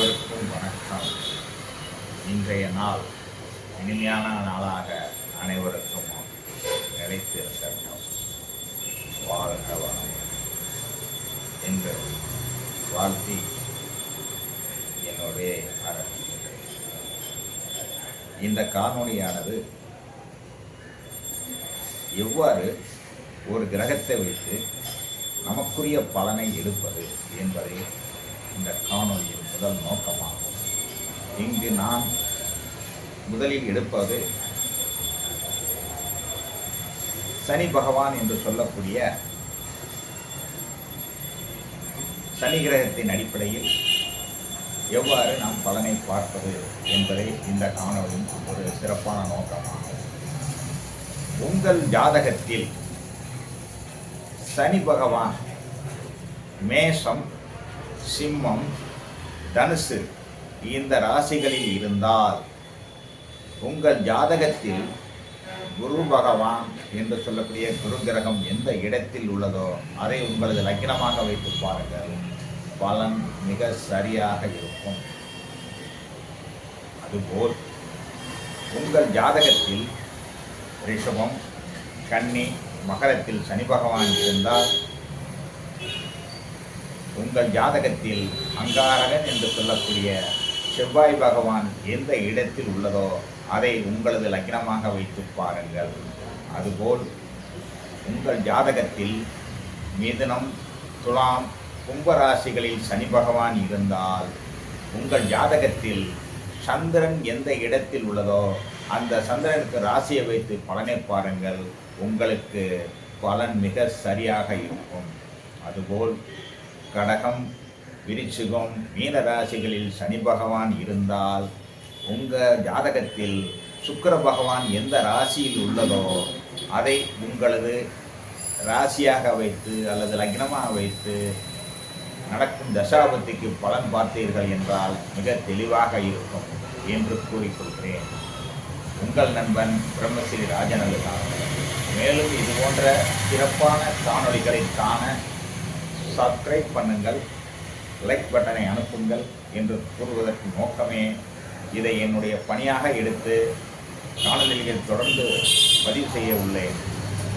அனைவருக்கும் வணக்கம். இன்றைய நாள் இனிமையான நாளாக அனைவருக்கும் நிலைத்திருக்கட்டும். வாழ்க வளம் என்று வாழ்த்தி என்னுடைய ஆரம்பிக்கின்றேன். இந்த காணொளியானது எவ்வாறு ஒரு கிரகத்தை வைத்து நமக்குரிய பலனை எடுப்பது என்பதை இந்த காணொளியின் முதல் நோக்கமாகும். இங்கு நான் முதலில் எடுப்பது சனி பகவான் என்று சொல்லக்கூடிய சனி கிரகத்தின் அடிப்படையில் எவ்வாறு நாம் பலனை பார்ப்பது என்பதை இந்த காணொளியின் ஒரு சிறப்பான நோக்கமாகும். உங்கள் ஜாதகத்தில் சனி பகவான் மேஷம், சிம்மம், தனுசு இந்த ராசிகளில் இருந்தால் உங்கள் ஜாதகத்தில் குரு பகவான் என்று சொல்லக்கூடிய குரு கிரகம் எந்த இடத்தில் உள்ளதோ அதை உங்களது லக்னமாக வைத்து பாருங்கள், பலன் மிக சரியாக இருக்கும். அதுபோல் உங்கள் ஜாதகத்தில் ரிஷபம், கன்னி, மகரத்தில் சனி பகவான் இருந்தால் உங்கள் ஜாதகத்தில் அங்காரகன் என்று சொல்லக்கூடிய செவ்வாய் பகவான் எந்த இடத்தில் உள்ளதோ அதை உங்களது லக்னமாக வைத்து பாருங்கள். அதுபோல் உங்கள் ஜாதகத்தில் மிதுனம், துலாம், கும்பராசிகளில் சனி பகவான் இருந்தால் உங்கள் ஜாதகத்தில் சந்திரன் எந்த இடத்தில் உள்ளதோ அந்த சந்திரனுக்கு ராசியை வைத்து பலனை பாருங்கள், உங்களுக்கு பலன் மிக சரியாக இருக்கும். அதுபோல் கடகம், விருச்சிகம், மீன ராசிகளில் சனி பகவான் இருந்தால் உங்கள் ஜாதகத்தில் சுக்கிர பகவான் எந்த ராசியில் உள்ளதோ அதை உங்களது ராசியாக வைத்து அல்லது லக்னமாக வைத்து நடக்கும் தசாபத்திக்கு பலன் பார்த்தீர்கள் என்றால் மிக தெளிவாக இருக்கும் என்று கூறிக்கொள்கிறேன். உங்கள் நண்பன் பிரம்மஸ்ரீ ராஜநலுதான். மேலும் இது போன்ற சிறப்பான காணொளிகளை காண சப்ஸ்கிரைப் பண்ணுங்கள், லைக் பட்டனை அனுப்புங்கள் என்று கூறுவதற்கு நோக்கமே இதை என்னுடைய பணியாக எடுத்து காணொளிகள் தொடர்ந்து பதிவு செய்ய உள்ளேன்.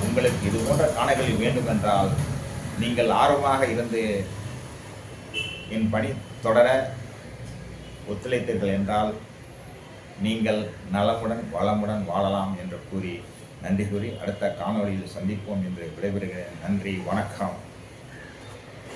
உங்களுக்கு இது போன்ற காணொளி வேண்டுமென்றால் நீங்கள் ஆர்வமாக இருந்து என் பணி தொடர ஒத்துழைத்தீர்கள் என்றால் நீங்கள் நலமுடன் வளமுடன் வாழலாம் என்று கூறி நன்றி கூறி அடுத்த காணொளியில் சந்திப்போம் என்று விடைபெறுகிறேன். நன்றி, வணக்கம்.